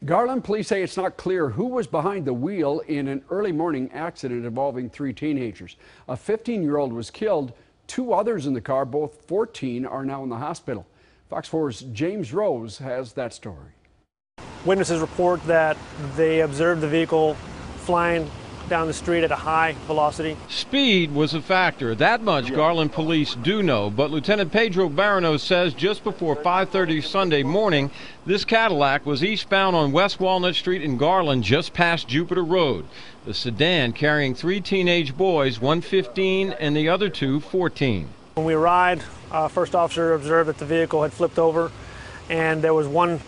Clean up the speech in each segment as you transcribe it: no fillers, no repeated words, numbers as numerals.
Garland police say it's not clear who was behind the wheel in an early morning accident involving three teenagers. A 15-year-old was killed. Two others in the car, both 14, are now in the hospital. Fox 4's James Rose has that story. Witnesses report that they observed the vehicle flying down the street at a high velocity. Speed was a factor. That much Garland police do know, but Lieutenant Pedro Barano says just before 5:30 Sunday morning, this Cadillac was eastbound on West Walnut Street in Garland, just past Jupiter Road. The sedan carrying three teenage boys, one 15 and the other two 14. When we arrived, first officer observed that the vehicle had flipped over and there was one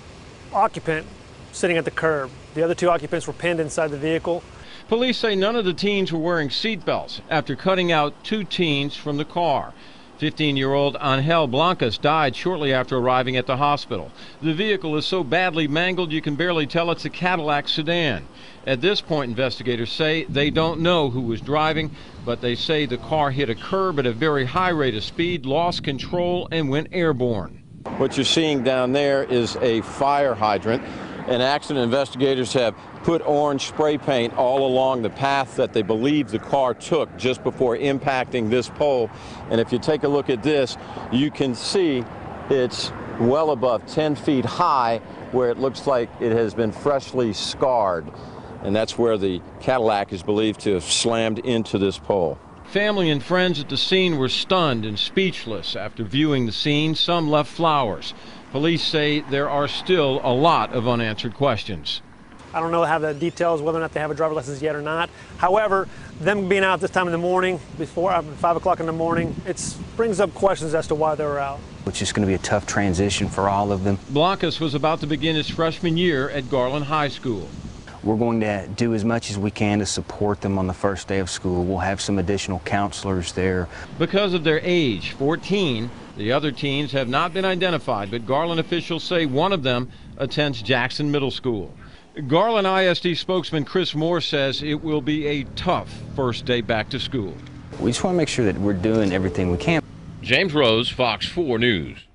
occupant sitting at the curb. The other two occupants were pinned inside the vehicle. Police say none of the teens were wearing seatbelts after cutting out two teens from the car. 15-year-old Angel Blancas died shortly after arriving at the hospital. The vehicle is so badly mangled you can barely tell it's a Cadillac sedan. At this point, investigators say they don't know who was driving, but they say the car hit a curb at a very high rate of speed, lost control, and went airborne. What you're seeing down there is a fire hydrant, and accident investigators have put orange spray paint all along the path that they believe the car took just before impacting this pole. And if you take a look at this, you can see it's well above 10 feet high, where it looks like it has been freshly scarred. And that's where the Cadillac is believed to have slammed into this pole. Family and friends at the scene were stunned and speechless after viewing the scene. Some left flowers. Police say there are still a lot of unanswered questions. I don't know how the details, whether or not they have a driver's license yet or not. However, them being out this time in the morning, before 5 o'clock in the morning, it brings up questions as to why they were out. It's just going to be a tough transition for all of them. Blancas was about to begin his freshman year at Garland High School. We're going to do as much as we can to support them on the first day of school. We'll have some additional counselors there. Because of their age, 14, the other teens have not been identified, but Garland officials say one of them attends Jackson Middle School. Garland ISD spokesman Chris Moore says it will be a tough first day back to school. We just want to make sure that we're doing everything we can. James Rose, Fox 4 News.